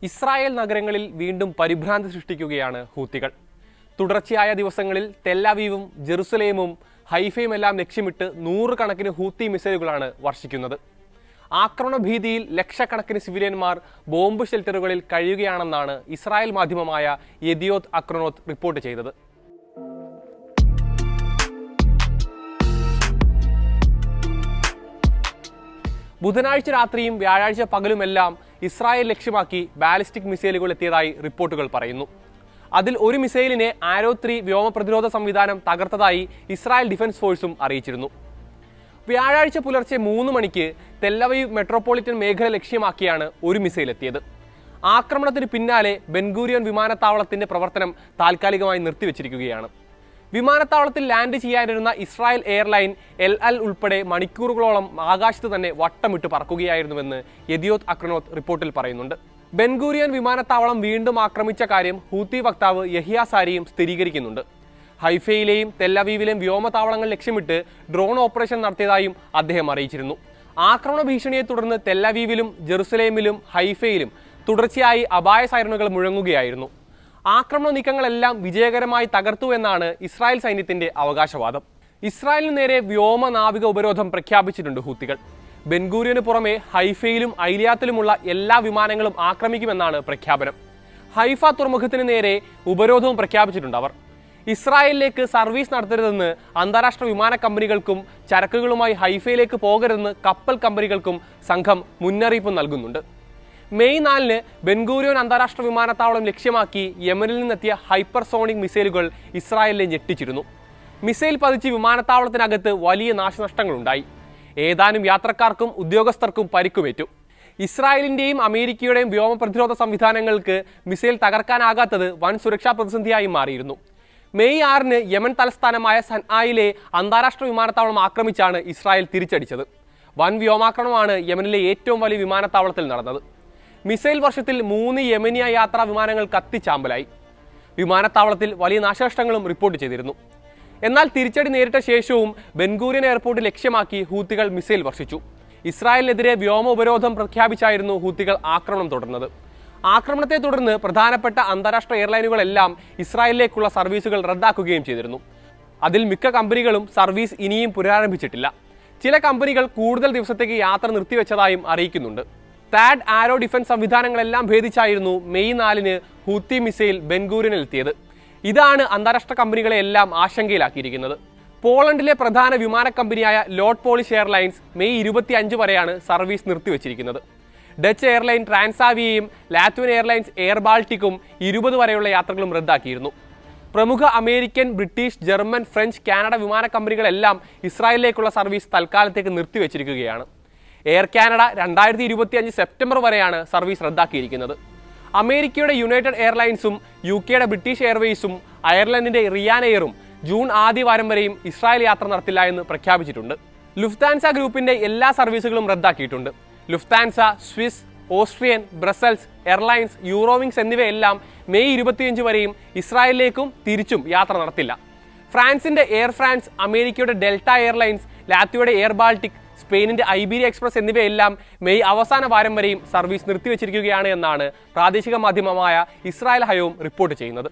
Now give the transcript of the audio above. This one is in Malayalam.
ഇസ്രായേൽ നഗരങ്ങളിൽ വീണ്ടും പരിഭ്രാന്തി സൃഷ്ടിക്കുകയാണ് ഹൂത്തികൾ. തുടർച്ചയായ ദിവസങ്ങളിൽ തെല്ലവീവും ജെറുസലേമും ഹൈഫയും എല്ലാം ലക്ഷ്യമിട്ട് നൂറുകണക്കിന് ഹൂത്തി മിസൈലുകളാണ് വർഷിക്കുന്നത്. ആക്രമണ ഭീതിയിൽ ലക്ഷക്കണക്കിന് സിവിലിയന്മാർ ബോംബ് ഷെൽട്ടറുകളിൽ കഴിയുകയാണെന്നാണ് ഇസ്രായേൽ മാധ്യമമായ യെദിയോത്ത് അക്രോനോത്ത് റിപ്പോർട്ട് ചെയ്തത്. ബുധനാഴ്ച രാത്രിയും വ്യാഴാഴ്ച പകലുമെല്ലാം ഇസ്രായേൽ ലക്ഷ്യമാക്കി ബാലിസ്റ്റിക് മിസൈലുകൾ എത്തിയതായി റിപ്പോർട്ടുകൾ പറയുന്നു. അതിൽ ഒരു മിസൈലിനെ ആരോ 3 വ്യോമ പ്രതിരോധ സംവിധാനം തകർത്തതായി ഇസ്രായേൽ ഡിഫൻസ് ഫോഴ്സും അറിയിച്ചിരുന്നു. വ്യാഴാഴ്ച പുലർച്ചെ 3 മണിക്ക് തെല്ലവീവ് മെട്രോപൊളിറ്റൻ മേഖല ലക്ഷ്യമാക്കിയാണ് ഒരു മിസൈൽ എത്തിയത്. ആക്രമണത്തിന് പിന്നാലെ ബെൻഗൂരിയോൻ വിമാനത്താവളത്തിന്റെ പ്രവർത്തനം താൽക്കാലികമായി നിർത്തിവെച്ചിരിക്കുകയാണ്. വിമാനത്താവളത്തിൽ ലാൻഡ് ചെയ്യാനിരുന്ന ഇസ്രായേൽ എയർലൈൻ എൽ അൽ ഉൾപ്പെടെ മണിക്കൂറുകളോളം ആകാശത്ത് തന്നെ വട്ടമിട്ട് പറക്കുകയായിരുന്നുവെന്ന് യെദിയോത്ത് അക്രോനോത്ത് റിപ്പോർട്ടിൽ പറയുന്നുണ്ട്. ബെൻഗൂരിയോൻ വിമാനത്താവളം വീണ്ടും ആക്രമിച്ച കാര്യം ഹൂത്തി വക്താവ് യഹിയ സാരിയും സ്ഥിരീകരിക്കുന്നുണ്ട്. ഹൈഫയിലെയും തെല്ലവീവിലെയും വ്യോമതാവളങ്ങൾ ലക്ഷ്യമിട്ട് ഡ്രോൺ ഓപ്പറേഷൻ നടത്തിയതായും അദ്ദേഹം അറിയിച്ചിരുന്നു. ആക്രമണ ഭീഷണിയെ തുടർന്ന് തെല്ലവീവിലും ജെറുസലേമിലും ഹൈഫയിലും തുടർച്ചയായി അപായ സൈറനുകൾ മുഴങ്ങുകയായിരുന്നു. ആക്രമണ നീക്കങ്ങളെല്ലാം വിജയകരമായി തകർത്തു എന്നാണ് ഇസ്രായേൽ സൈന്യത്തിന്റെ അവകാശവാദം. ഇസ്രായേലിന് നേരെ വ്യോമ നാവിക ഉപരോധം പ്രഖ്യാപിച്ചിട്ടുണ്ട് ഹൂത്തികൾ. ബെൻഗൂരിയോന് പുറമെ ഹൈഫയിലും ഐലിയാത്തിലുമുള്ള എല്ലാ വിമാനങ്ങളും ആക്രമിക്കുമെന്നാണ് പ്രഖ്യാപനം. ഹൈഫ തുറമുഖത്തിന് നേരെ ഉപരോധവും പ്രഖ്യാപിച്ചിട്ടുണ്ട് അവർ. ഇസ്രായേലിലേക്ക് സർവീസ് നടത്തരുതെന്ന് അന്താരാഷ്ട്ര വിമാന കമ്പനികൾക്കും ചരക്കുകളുമായി ഹൈഫയിലേക്ക് പോകരുതെന്ന് കപ്പൽ കമ്പനികൾക്കും സംഘം മുന്നറിയിപ്പ് നൽകുന്നുണ്ട്. മെയ് 4-ന് ബെൻഗൂരിയോൻ അന്താരാഷ്ട്ര വിമാനത്താവളം ലക്ഷ്യമാക്കി യമനിൽ നിന്നെത്തിയ ഹൈപ്പർസോണിക് മിസൈലുകൾ ഇസ്രായേലിനെ ഞെട്ടിച്ചിരുന്നു. മിസൈൽ പതിച്ച് വിമാനത്താവളത്തിനകത്ത് വലിയ നാശനഷ്ടങ്ങളുണ്ടായി. ഏതാനും യാത്രക്കാർക്കും ഉദ്യോഗസ്ഥർക്കും പരിക്കുമേറ്റു. ഇസ്രായേലിന്റെയും അമേരിക്കയുടെയും വ്യോമ പ്രതിരോധ സംവിധാനങ്ങൾക്ക് മിസൈൽ തകർക്കാനാകാത്തത് വൻ സുരക്ഷാ പ്രതിസന്ധിയായി മാറിയിരുന്നു. മെയ് 6-ന് യമൻ തലസ്ഥാനമായ സൻആയിലെ അന്താരാഷ്ട്ര വിമാനത്താവളം ആക്രമിച്ചാണ് ഇസ്രായേൽ തിരിച്ചടിച്ചത്. വൻ വ്യോമാക്രമണമാണ് യമനിലെ ഏറ്റവും വലിയ വിമാനത്താവളത്തിൽ നടന്നത്. മിസൈൽ വർഷത്തിൽ 3 യമനിയ യാത്രാ വിമാനങ്ങൾ കത്തിച്ചാമ്പലായി. വിമാനത്താവളത്തിൽ വലിയ നാശനഷ്ടങ്ങളും റിപ്പോർട്ട് ചെയ്തിരുന്നു. എന്നാൽ തിരിച്ചടി നേരിട്ട ശേഷവും ബെൻഗൂരിയൻ എയർപോർട്ട് ലക്ഷ്യമാക്കി ഹൂത്തികൾ മിസൈൽ വർഷിച്ചു. ഇസ്രായേലിനെതിരെ വ്യോമ ഉപരോധം പ്രഖ്യാപിച്ചായിരുന്നു ഹൂത്തികൾ ആക്രമണം തുടർന്നത്. ആക്രമണത്തെ തുടർന്ന് പ്രധാനപ്പെട്ട അന്താരാഷ്ട്ര എയർലൈനുകളെല്ലാം ഇസ്രായേലിലേക്കുള്ള സർവീസുകൾ റദ്ദാക്കുകയും ചെയ്തിരുന്നു. അതിൽ മിക്ക കമ്പനികളും സർവീസ് ഇനിയും പുനരാരംഭിച്ചിട്ടില്ല. ചില കമ്പനികൾ കൂടുതൽ ദിവസത്തേക്ക് യാത്ര നിർത്തിവെച്ചതായും അറിയിക്കുന്നുണ്ട്. താഡ് ആരോ ഡിഫൻസ് സംവിധാനങ്ങളെല്ലാം ഭേദിച്ചായിരുന്നു മെയ് 4-ന് ഹൂത്തി മിസൈൽ ബെൻഗൂരിയനിൽ എത്തിയത്. ഇതാണ് അന്താരാഷ്ട്ര കമ്പനികളെ എല്ലാം ആശങ്കയിലാക്കിയിരിക്കുന്നത്. പോളണ്ടിലെ പ്രധാന വിമാന കമ്പനിയായ ലോട്ട് പോളിഷ് എയർലൈൻസ് മെയ് 25 വരെയാണ് സർവീസ് നിർത്തിവെച്ചിരിക്കുന്നത്. ഡച്ച് എയർലൈൻ ട്രാൻസാവിയയും ലാത്വിയൻ എയർലൈൻസ് എയർ ബാൾട്ടിക്കും 20 വരെയുള്ള യാത്രകളും റദ്ദാക്കിയിരുന്നു. പ്രമുഖ American, British, German, French, Canada വിമാന കമ്പനികളെല്ലാം ഇസ്രായേലിലേക്കുള്ള സർവീസ് തൽക്കാലത്തേക്ക് നിർത്തിവെച്ചിരിക്കുകയാണ്. എയർ കാനഡ 2025 സെപ്റ്റംബർ വരെയാണ് സർവീസ് റദ്ദാക്കിയിരിക്കുന്നത്. അമേരിക്കയുടെ യുണൈറ്റഡ് എയർലൈൻസും UK-യുടെ ബ്രിട്ടീഷ് എയർവേസും അയർലൻഡിന്റെ റിയാൻ എയറും ജൂൺ ആദ്യവാരം വരെയും ഇസ്രായേൽ യാത്ര നടത്തില്ല എന്ന് പ്രഖ്യാപിച്ചിട്ടുണ്ട്. ലുഫ്താൻസ ഗ്രൂപ്പിന്റെ എല്ലാ സർവീസുകളും റദ്ദാക്കിയിട്ടുണ്ട്. Lufthansa, Swiss, Austrian, Brussels airlines, Eurowings എന്നിവയെല്ലാം മെയ് 25 വരെയും ഇസ്രായേലിലേക്കും തിരിച്ചും യാത്ര നടത്തില്ല. ഫ്രാൻസിന്റെ എയർ ഫ്രാൻസ്, അമേരിക്കയുടെ ഡെൽറ്റ എയർലൈൻസ്, ലാത്വിയയുടെ എയർ ബാൾട്ടിക്, സ്പെയിനിന്റെ ഐബീരിയ എക്സ്പ്രസ് എന്നിവയെല്ലാം മെയ് അവസാന വാരം വരെയും സർവീസ് നിർത്തിവെച്ചിരിക്കുകയാണ് എന്നാണ് പ്രാദേശിക മാധ്യമമായ ഇസ്രായേൽ ഹയോം റിപ്പോർട്ട് ചെയ്യുന്നത്.